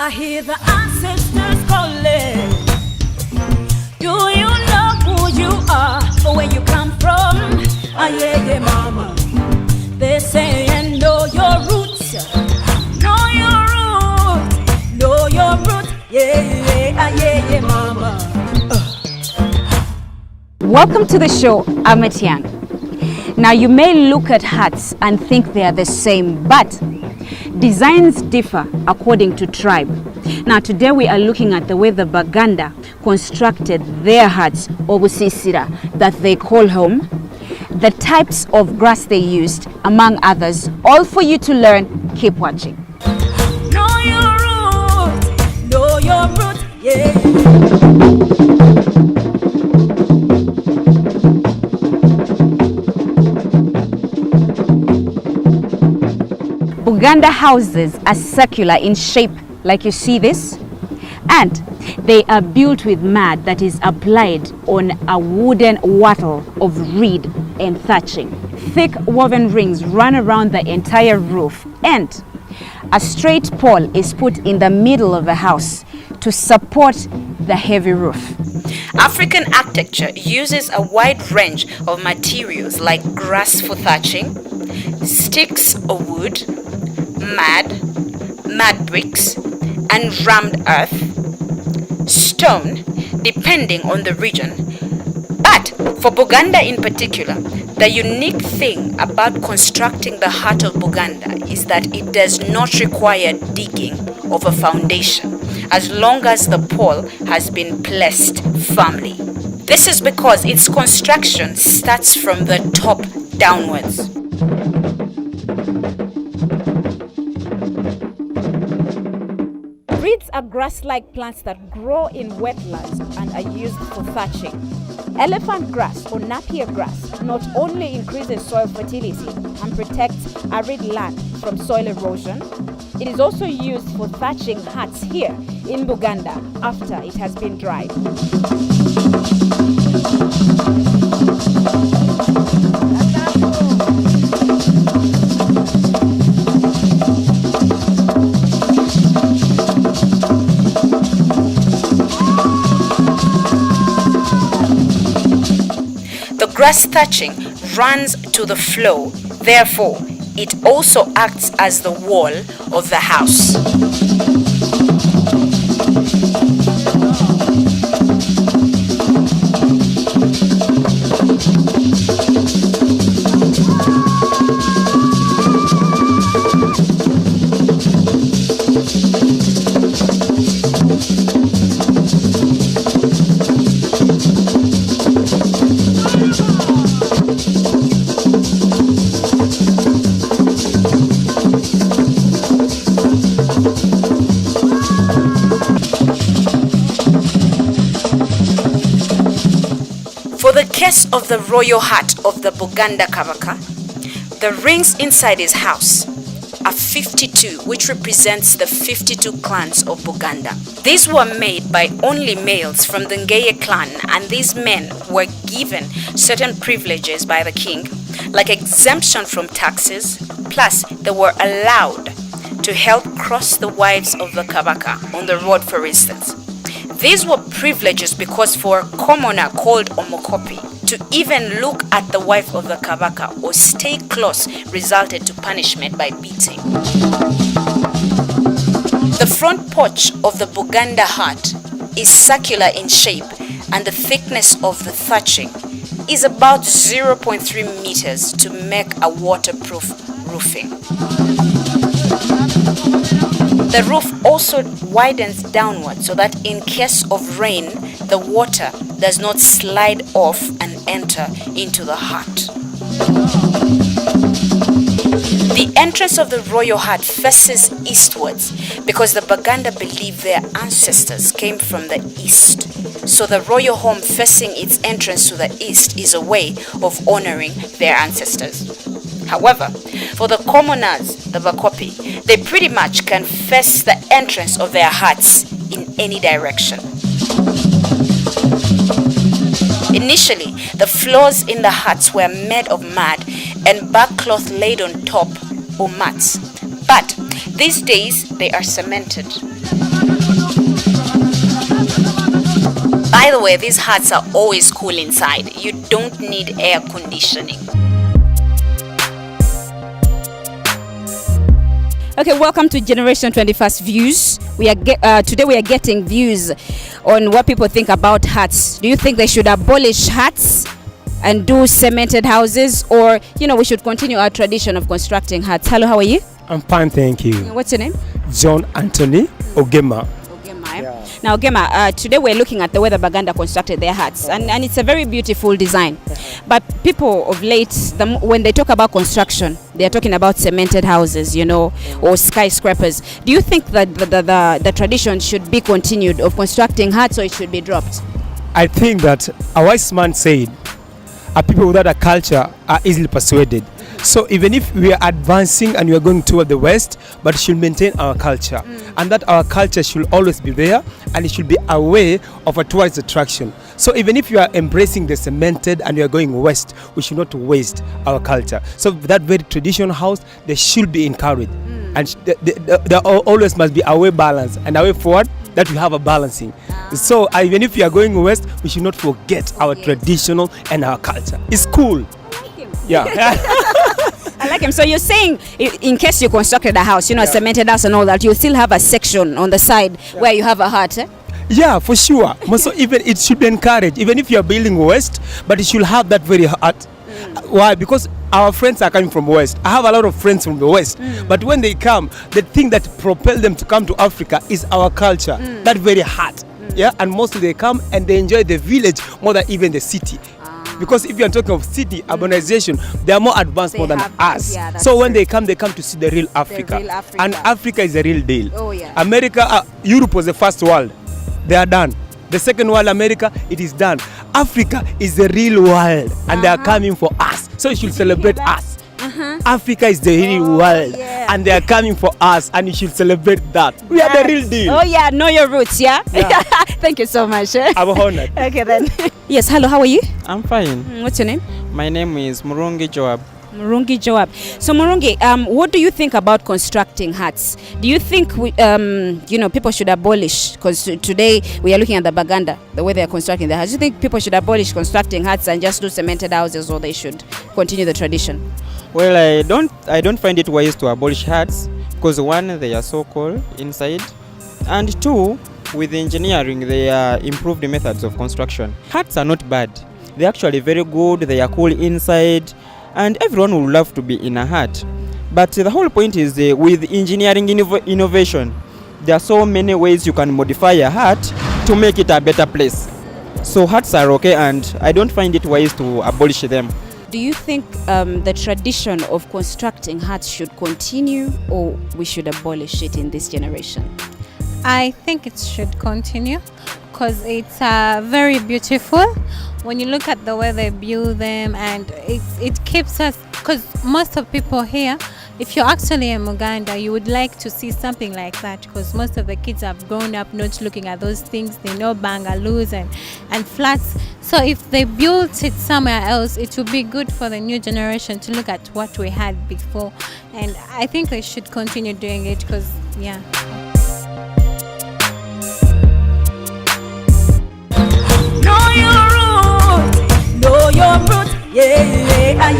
I hear the ancestors calling. Do you know who you are or where you come from? Ah, yeah, yeah, mama. They're saying know your roots. Know your roots. Know your roots. Yeah, yeah, ah, yeah, yeah, mama. Welcome to the show, I'm Etiang. Now you may look at huts and think they are the same, but designs differ according to tribe. Now today we are looking at the way the Baganda constructed their huts, or busisira, that they call home, the types of grass they used, among others, all for you to learn. Keep watching. Know your roots, yeah. Baganda houses are circular in shape, like you see this, and they are built with mud that is applied on a wooden wattle of reed and thatching. Thick woven rings run around the entire roof, and a straight pole is put in the middle of the house to support the heavy roof. African architecture uses a wide range of materials like grass for thatching, sticks of wood, mud bricks, and rammed earth, stone, depending on the region. But for Baganda in particular, the unique thing about constructing the hut of Baganda is that it does not require digging of a foundation as long as the pole has been placed firmly. This is because its construction starts from the top downwards. Reeds are grass-like plants that grow in wetlands and are used for thatching. Elephant grass or napier grass not only increases soil fertility and protects arid land from soil erosion, it is also used for thatching huts here in Baganda after it has been dried. The grass thatching runs to the floor, therefore, it also acts as the wall of the house. For the case of the royal hut of the Baganda Kabaka, the rings inside his house are 52, which represents the 52 clans of Baganda. These were made by only males from the Ngeye clan, and these men were given certain privileges by the king, like exemption from taxes, plus they were allowed to help cross the wives of the Kabaka on the road, for instance. These were privileges because for a commoner called Omokopi to even look at the wife of the Kabaka or stay close resulted to punishment by beating. The front porch of the Baganda hut is circular in shape, and the thickness of the thatching is about 0.3 meters to make a waterproof roofing. The roof also widens downward so that in case of rain, the water does not slide off and enter into the hut. The entrance of the royal hut faces eastwards because the Baganda believe their ancestors came from the east. So the royal home facing its entrance to the east is a way of honoring their ancestors. However, for the commoners, the Bakopi, they pretty much can face the entrance of their huts in any direction. Initially, the floors in the huts were made of mud and bark cloth laid on top or mats, but these days they are cemented. By the way, these huts are always cool inside. You don't need air conditioning. Okay, welcome to Generation 21st Views. Today we are getting views on what people think about huts. Do you think they should abolish huts and do cemented houses, or we should continue our tradition of constructing huts? Hello, how are you? I'm fine, thank you. What's your name? John Anthony Ogema. Yeah. Now, Ogema, today we're looking at the way the Baganda constructed their huts, and it's a very beautiful design. But people of late, when they talk about construction, they're talking about cemented houses, or skyscrapers. Do you think that the tradition should be continued of constructing huts, or it should be dropped? I think that a wise man said, people without a culture are easily persuaded. So even if we are advancing and we are going toward the West, but we should maintain our culture, and that our culture should always be there, and it should be a way of a tourist attraction. So even if you are embracing the cemented and you are going West, we should not waste our culture. So that very traditional house, they should be encouraged, and there always must be a way balance and a way forward that we have a balancing. So even if you are going West, we should not forget our traditional and our culture. It's cool. Yeah. I like him. So you're saying, in case you constructed a house, a cemented house and all that, you still have a section on the side where you have a hut, eh? Yeah, for sure. So even it should be encouraged, even if you're building West, but it should have that very hut. Why? Because our friends are coming from West. I have a lot of friends from the West, but when they come, the thing that propels them to come to Africa is our culture, that very hut. Yeah, and mostly they come and they enjoy the village more than even the city. Because if you're talking of city urbanization, they are more advanced more than us. Yeah, so when they come to see the real Africa. And Africa is a real deal. Oh, yeah. America, Europe was the first world. They are done. The second world, America, it is done. Africa is the real world, and they are coming for us. So you should celebrate us. Africa is the real world, and they are coming for us, and you should celebrate that. We are the real deal. Oh yeah, know your roots, yeah? Thank you so much. I'm honored. Okay then. Yes, hello, how are you? I'm fine. What's your name? My name is Murungi Joab. Murungi Joab. So Murungi, what do you think about constructing huts? Do you think people should abolish, because today we are looking at the Baganda, the way they are constructing the huts. Do you think people should abolish constructing huts and just do cemented houses, or they should continue the tradition? Well, I don't find it wise to abolish huts, because one, they are so cold inside, and two, with engineering, they are improved methods of construction. Huts are not bad. They're actually very good. They are cool inside, and everyone would love to be in a hut. But the whole point is with engineering innovation, there are so many ways you can modify a hut to make it a better place. So huts are okay, and I don't find it wise to abolish them. Do you think the tradition of constructing huts should continue, or we should abolish it in this generation? I think it should continue, because it's very beautiful when you look at the way they build them, and it keeps us, because most of people here, if you're actually in Uganda, you would like to see something like that, because most of the kids have grown up not looking at those things. They know bungalows and flats. So if they built it somewhere else, it would be good for the new generation to look at what we had before. And I think they should continue doing it, because, yeah. Know your roots, yeah,